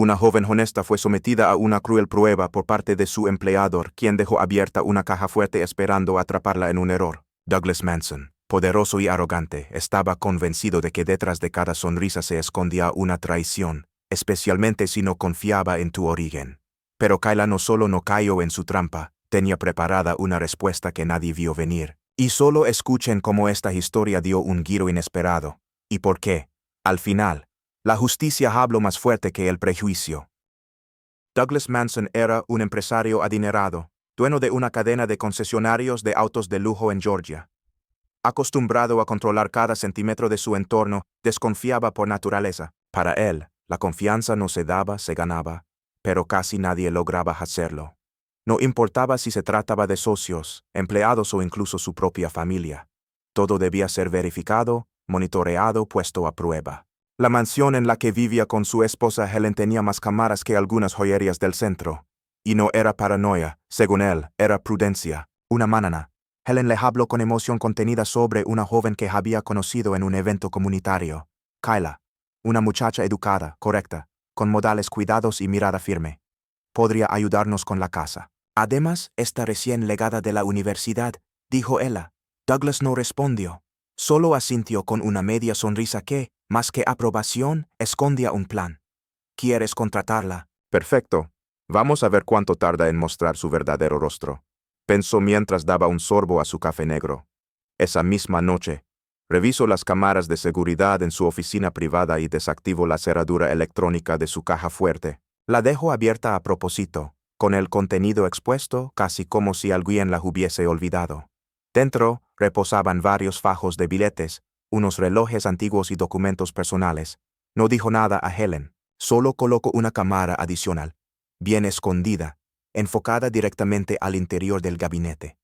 Una joven honesta fue sometida a una cruel prueba por parte de su empleador, quien dejó abierta una caja fuerte esperando atraparla en un error. Douglas Manson, poderoso y arrogante, estaba convencido de que detrás de cada sonrisa se escondía una traición, especialmente si no confiaba en tu origen. Pero Kayla no solo no cayó en su trampa, tenía preparada una respuesta que nadie vio venir. Y solo escuchen cómo esta historia dio un giro inesperado. ¿Y por qué? Al final, la justicia habló más fuerte que el prejuicio. Douglas Manson era un empresario adinerado, dueño de una cadena de concesionarios de autos de lujo en Georgia. Acostumbrado a controlar cada centímetro de su entorno, desconfiaba por naturaleza. Para él, la confianza no se daba, se ganaba, pero casi nadie lograba hacerlo. No importaba si se trataba de socios, empleados o incluso su propia familia. Todo debía ser verificado, monitoreado, puesto a prueba. La mansión en la que vivía con su esposa Helen tenía más cámaras que algunas joyerías del centro. Y no era paranoia, según él, era prudencia. Una mañana, Helen le habló con emoción contenida sobre una joven que había conocido en un evento comunitario. Kayla, una muchacha educada, correcta, con modales cuidados y mirada firme. Podría ayudarnos con la casa. Además, está recién legada de la universidad, dijo ella. Douglas no respondió. Solo asintió con una media sonrisa que, más que aprobación, escondía un plan. ¿Quieres contratarla? Perfecto. Vamos a ver cuánto tarda en mostrar su verdadero rostro, pensó mientras daba un sorbo a su café negro. Esa misma noche, revisó las cámaras de seguridad en su oficina privada y desactivó la cerradura electrónica de su caja fuerte. La dejó abierta a propósito, con el contenido expuesto casi como si alguien la hubiese olvidado. Dentro reposaban varios fajos de billetes, unos relojes antiguos y documentos personales. No dijo nada a Helen, solo colocó una cámara adicional, bien escondida, enfocada directamente al interior del gabinete.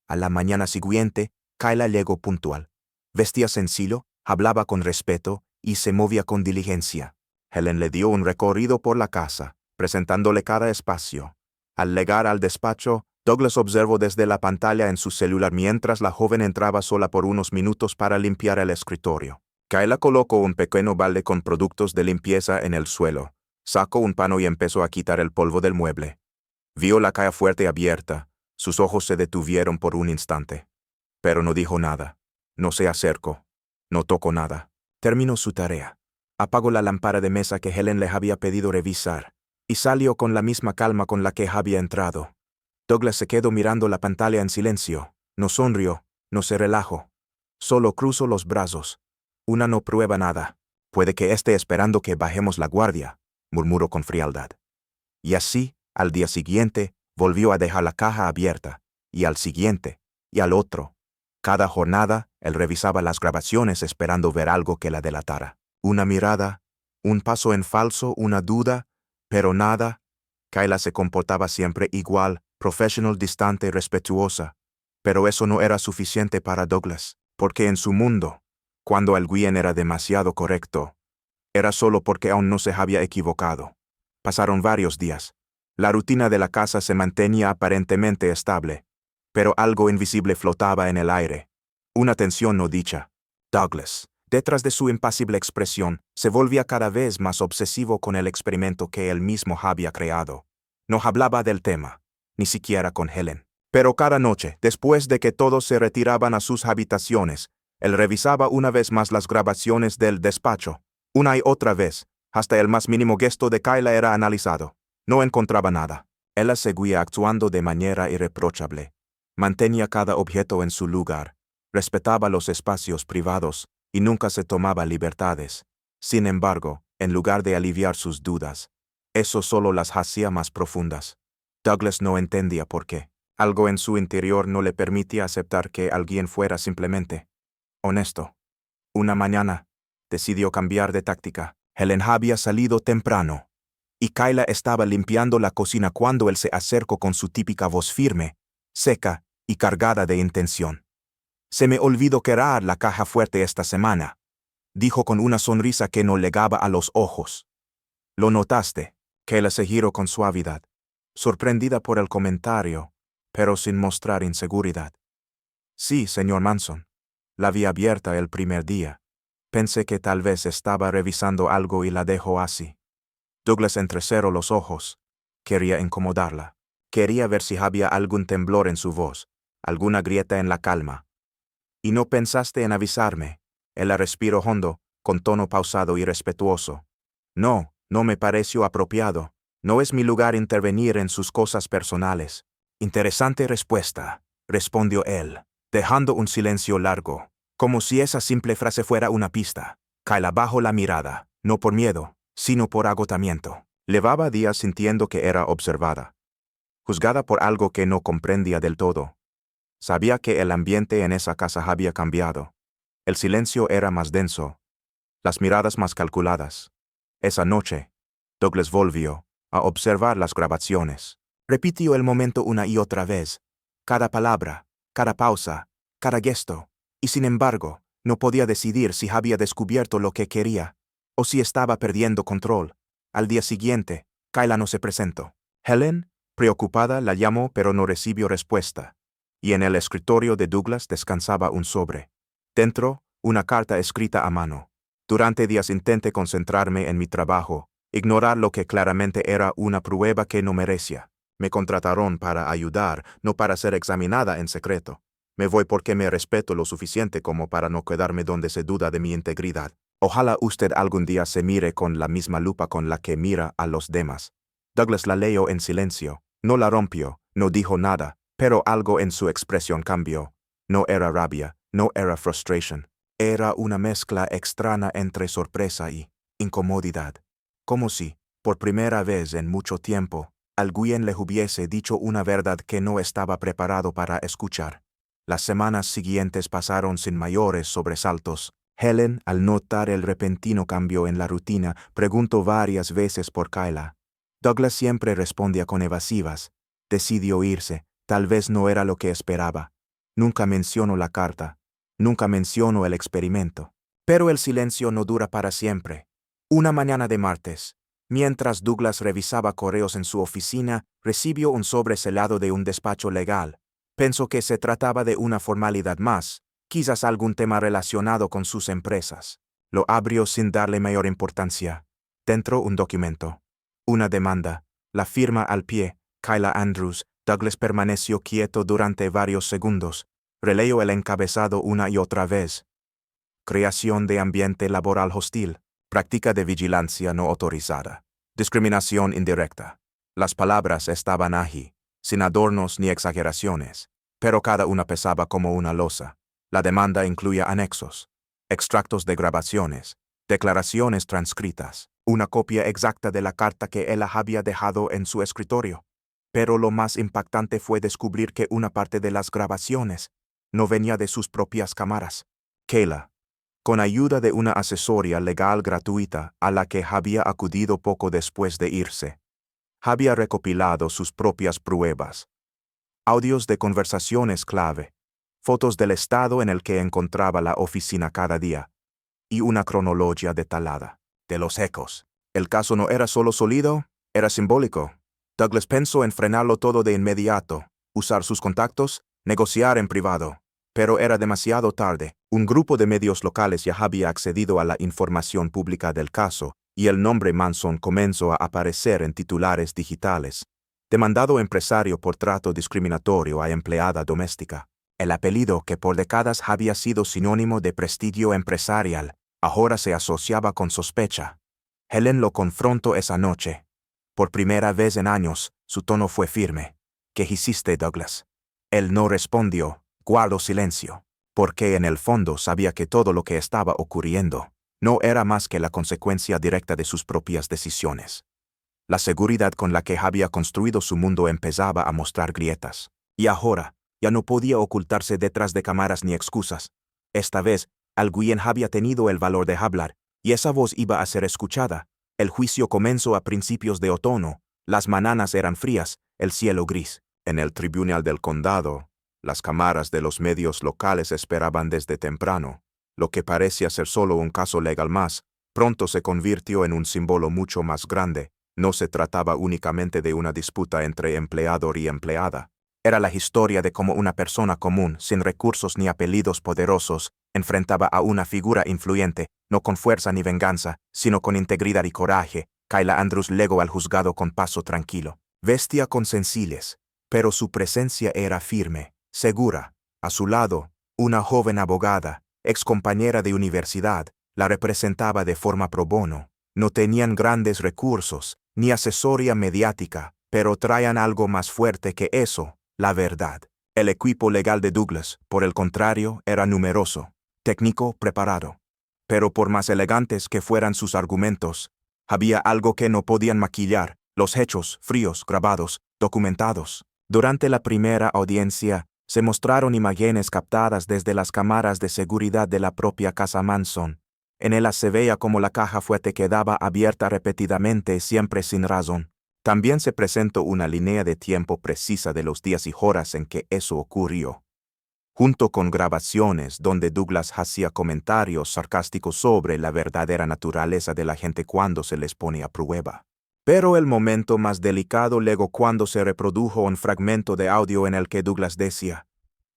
A la mañana siguiente, Kayla llegó puntual. Vestía sencillo, hablaba con respeto y se movía con diligencia. Helen le dio un recorrido por la casa, presentándole cada espacio. Al llegar al despacho, Douglas observó desde la pantalla en su celular mientras la joven entraba sola por unos minutos para limpiar el escritorio. Kayla colocó un pequeño balde con productos de limpieza en el suelo, sacó un pano y empezó a quitar el polvo del mueble. Vio la caja fuerte abierta, sus ojos se detuvieron por un instante. Pero no dijo nada. No se acercó. No tocó nada. Terminó su tarea. Apagó la lámpara de mesa que Helen le había pedido revisar, y salió con la misma calma con la que había entrado. Douglas se quedó mirando la pantalla en silencio. No sonrió, no se relajó. Solo cruzó los brazos. Una no prueba nada. Puede que esté esperando que bajemos la guardia, murmuró con frialdad. Y así, al día siguiente, volvió a dejar la caja abierta, y al siguiente, y al otro. Cada jornada, él revisaba las grabaciones esperando ver algo que la delatara. Una mirada, un paso en falso, una duda, pero nada. Kayla se comportaba siempre igual, profesional, distante, respetuosa. Pero eso no era suficiente para Douglas, porque en su mundo, cuando alguien era demasiado correcto, era solo porque aún no se había equivocado. Pasaron varios días. La rutina de la casa se mantenía aparentemente estable, pero algo invisible flotaba en el aire. Una tensión no dicha. Douglas, detrás de su impasible expresión, se volvía cada vez más obsesivo con el experimento que él mismo había creado. No hablaba del tema, ni siquiera con Helen. Pero cada noche, después de que todos se retiraban a sus habitaciones, él revisaba una vez más las grabaciones del despacho. Una y otra vez, hasta el más mínimo gesto de Kayla era analizado. No encontraba nada. Ella seguía actuando de manera irreprochable. Mantenía cada objeto en su lugar, respetaba los espacios privados y nunca se tomaba libertades. Sin embargo, en lugar de aliviar sus dudas, eso solo las hacía más profundas. Douglas no entendía por qué. Algo en su interior no le permitía aceptar que alguien fuera simplemente honesto. Una mañana, decidió cambiar de táctica. Helen había salido temprano, y Kayla estaba limpiando la cocina cuando él se acercó con su típica voz firme, seca y cargada de intención. «Se me olvidó cerrar la caja fuerte esta semana», dijo con una sonrisa que no llegaba a los ojos. «¿Lo notaste?» Kayla se giró con suavidad, sorprendida por el comentario, pero sin mostrar inseguridad. «Sí, señor Manson. La vi abierta el primer día. Pensé que tal vez estaba revisando algo y la dejó así». Douglas entrecerró los ojos. Quería incomodarla. Quería ver si había algún temblor en su voz, alguna grieta en la calma. «¿Y no pensaste en avisarme?» Él respiró hondo, con tono pausado y respetuoso. «No, no me pareció apropiado. No es mi lugar intervenir en sus cosas personales». «Interesante respuesta», respondió él, dejando un silencio largo, como si esa simple frase fuera una pista. Kayla bajó la mirada, no por miedo, sino por agotamiento. Llevaba días sintiendo que era observada, juzgada por algo que no comprendía del todo. Sabía que el ambiente en esa casa había cambiado. El silencio era más denso, las miradas más calculadas. Esa noche, Douglas volvió a observar las grabaciones. Repitió el momento una y otra vez, cada palabra, cada pausa, cada gesto, y sin embargo, no podía decidir si había descubierto lo que quería, o si estaba perdiendo control. Al día siguiente, Kayla no se presentó. Helen, preocupada, la llamó pero no recibió respuesta, y en el escritorio de Douglas descansaba un sobre. Dentro, una carta escrita a mano. Durante días intenté concentrarme en mi trabajo, ignorar lo que claramente era una prueba que no merecía. Me contrataron para ayudar, no para ser examinada en secreto. Me voy porque me respeto lo suficiente como para no quedarme donde se duda de mi integridad. Ojalá usted algún día se mire con la misma lupa con la que mira a los demás. Douglas la leyó en silencio. No la rompió, no dijo nada, pero algo en su expresión cambió. No era rabia, no era frustración. Era una mezcla extraña entre sorpresa y incomodidad. Como si, por primera vez en mucho tiempo, alguien le hubiese dicho una verdad que no estaba preparado para escuchar. Las semanas siguientes pasaron sin mayores sobresaltos. Helen, al notar el repentino cambio en la rutina, preguntó varias veces por Kayla. Douglas siempre respondía con evasivas. Decidió irse, tal vez no era lo que esperaba. Nunca mencionó la carta. Nunca mencionó el experimento. Pero el silencio no dura para siempre. Una mañana de martes, mientras Douglas revisaba correos en su oficina, recibió un sobre selado de un despacho legal. Pensó que se trataba de una formalidad más, quizás algún tema relacionado con sus empresas. Lo abrió sin darle mayor importancia. Dentro un documento. Una demanda. La firma al pie. Kayla Andrews. Douglas permaneció quieto durante varios segundos. Releyó el encabezado una y otra vez. Creación de ambiente laboral hostil. Práctica de vigilancia no autorizada. Discriminación indirecta. Las palabras estaban allí, sin adornos ni exageraciones, pero cada una pesaba como una losa. La demanda incluía anexos, extractos de grabaciones, declaraciones transcritas, una copia exacta de la carta que ella había dejado en su escritorio. Pero lo más impactante fue descubrir que una parte de las grabaciones no venía de sus propias cámaras. Kayla, con ayuda de una asesoría legal gratuita a la que había acudido poco después de irse, había recopilado sus propias pruebas. Audios de conversaciones clave, fotos del estado en el que encontraba la oficina cada día, y una cronología detallada de los ecos. El caso no era solo sólido, era simbólico. Douglas pensó en frenarlo todo de inmediato, usar sus contactos, negociar en privado. Pero era demasiado tarde. Un grupo de medios locales ya había accedido a la información pública del caso, y el nombre Manson comenzó a aparecer en titulares digitales. Demandado empresario por trato discriminatorio a empleada doméstica. El apellido que por décadas había sido sinónimo de prestigio empresarial, ahora se asociaba con sospecha. Helen lo confrontó esa noche. Por primera vez en años, su tono fue firme. ¿Qué hiciste, Douglas? Él no respondió. Guardó silencio, porque en el fondo sabía que todo lo que estaba ocurriendo no era más que la consecuencia directa de sus propias decisiones. La seguridad con la que había construido su mundo empezaba a mostrar grietas, y ahora ya no podía ocultarse detrás de cámaras ni excusas. Esta vez, alguien había tenido el valor de hablar, y esa voz iba a ser escuchada. El juicio comenzó a principios de otoño, las mañanas eran frías, el cielo gris. En el tribunal del condado, las cámaras de los medios locales esperaban desde temprano. Lo que parecía ser solo un caso legal más, pronto se convirtió en un símbolo mucho más grande. No se trataba únicamente de una disputa entre empleador y empleada. Era la historia de cómo una persona común, sin recursos ni apellidos poderosos, enfrentaba a una figura influyente, no con fuerza ni venganza, sino con integridad y coraje. Kayla Andrews llegó al juzgado con paso tranquilo. Vestía con sencillez, pero su presencia era firme, segura. A su lado, una joven abogada, excompañera de universidad, la representaba de forma pro bono. No tenían grandes recursos, ni asesoría mediática, pero traían algo más fuerte que eso, la verdad. El equipo legal de Douglas, por el contrario, era numeroso, técnico, preparado. Pero por más elegantes que fueran sus argumentos, había algo que no podían maquillar: los hechos fríos, grabados, documentados. Durante la primera audiencia, se mostraron imágenes captadas desde las cámaras de seguridad de la propia casa Manson. En ellas se veía como la caja fuerte quedaba abierta repetidamente, siempre sin razón. También se presentó una línea de tiempo precisa de los días y horas en que eso ocurrió, junto con grabaciones donde Douglas hacía comentarios sarcásticos sobre la verdadera naturaleza de la gente cuando se les pone a prueba. Pero el momento más delicado llegó cuando se reprodujo un fragmento de audio en el que Douglas decía,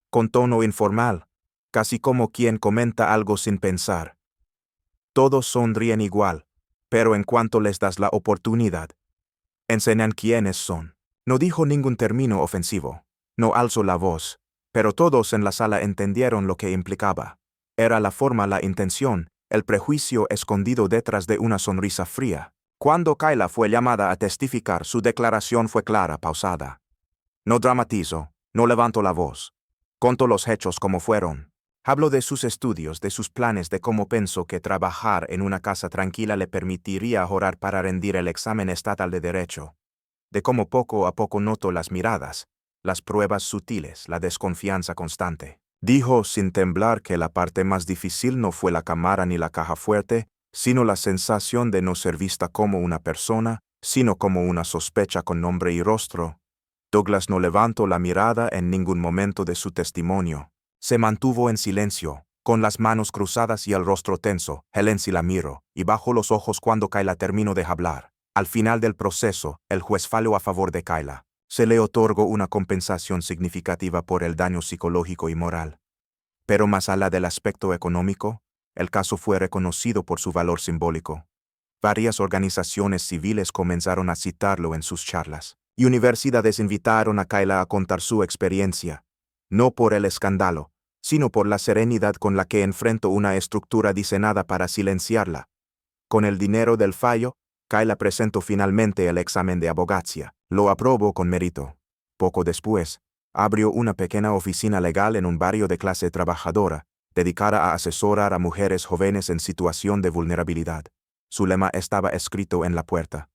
con tono informal, casi como quien comenta algo sin pensar: todos sonríen igual, pero en cuanto les das la oportunidad, enseñan quiénes son. No dijo ningún término ofensivo, no alzó la voz, pero todos en la sala entendieron lo que implicaba. Era la forma, la intención, el prejuicio escondido detrás de una sonrisa fría. Cuando Kayla fue llamada a testificar, su declaración fue clara, pausada. No dramatizo, no levanto la voz. Conto los hechos como fueron. Hablo de sus estudios, de sus planes, de cómo pensó que trabajar en una casa tranquila le permitiría ahorrar para rendir el examen estatal de Derecho. De cómo poco a poco noto las miradas, las pruebas sutiles, la desconfianza constante. Dijo sin temblar que la parte más difícil no fue la cámara ni la caja fuerte, sino la sensación de no ser vista como una persona, sino como una sospecha con nombre y rostro. Douglas no levantó la mirada en ningún momento de su testimonio. Se mantuvo en silencio, con las manos cruzadas y el rostro tenso. Helen sí la miró, y bajó los ojos cuando Kayla terminó de hablar. Al final del proceso, el juez falló a favor de Kayla. Se le otorgó una compensación significativa por el daño psicológico y moral. Pero más allá del aspecto económico, el caso fue reconocido por su valor simbólico. Varias organizaciones civiles comenzaron a citarlo en sus charlas, y universidades invitaron a Kayla a contar su experiencia, no por el escándalo, sino por la serenidad con la que enfrentó una estructura diseñada para silenciarla. Con el dinero del fallo, Kayla presentó finalmente el examen de abogacía. Lo aprobó con mérito. Poco después, abrió una pequeña oficina legal en un barrio de clase trabajadora, dedicada a asesorar a mujeres jóvenes en situación de vulnerabilidad. Su lema estaba escrito en la puerta: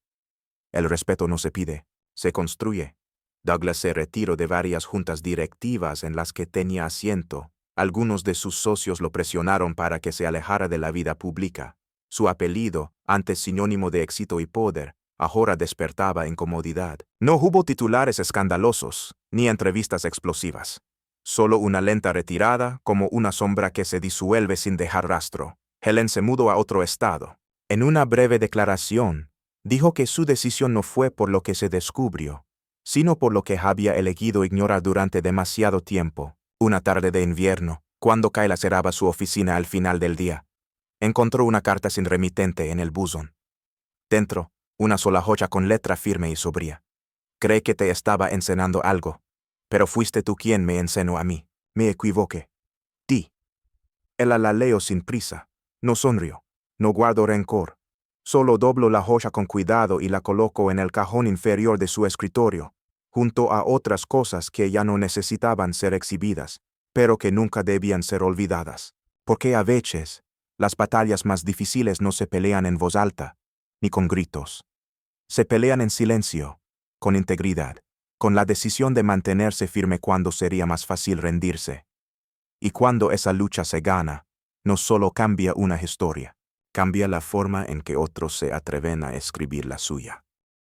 el respeto no se pide, se construye. Douglas se retiró de varias juntas directivas en las que tenía asiento. Algunos de sus socios lo presionaron para que se alejara de la vida pública. Su apellido, antes sinónimo de éxito y poder, ahora despertaba incomodidad. No hubo titulares escandalosos, ni entrevistas explosivas. Solo una lenta retirada, como una sombra que se disuelve sin dejar rastro. Helen se mudó a otro estado. En una breve declaración, dijo que su decisión no fue por lo que se descubrió, sino por lo que había elegido ignorar durante demasiado tiempo. Una tarde de invierno, cuando Kayla cerraba su oficina al final del día, encontró una carta sin remitente en el buzón. Dentro, una sola hoja con letra firme y sobria. Creí que te estaba enseñando algo, pero fuiste tú quien me enseñó a mí. Me equivoqué. Ti. Ella la leyó sin prisa. No sonrió. No guardo rencor. Solo doblo la hoja con cuidado y la coloco en el cajón inferior de su escritorio, junto a otras cosas que ya no necesitaban ser exhibidas, pero que nunca debían ser olvidadas. Porque a veces, las batallas más difíciles no se pelean en voz alta, ni con gritos. Se pelean en silencio, con integridad, con la decisión de mantenerse firme cuando sería más fácil rendirse. Y cuando esa lucha se gana, no solo cambia una historia, cambia la forma en que otros se atreven a escribir la suya.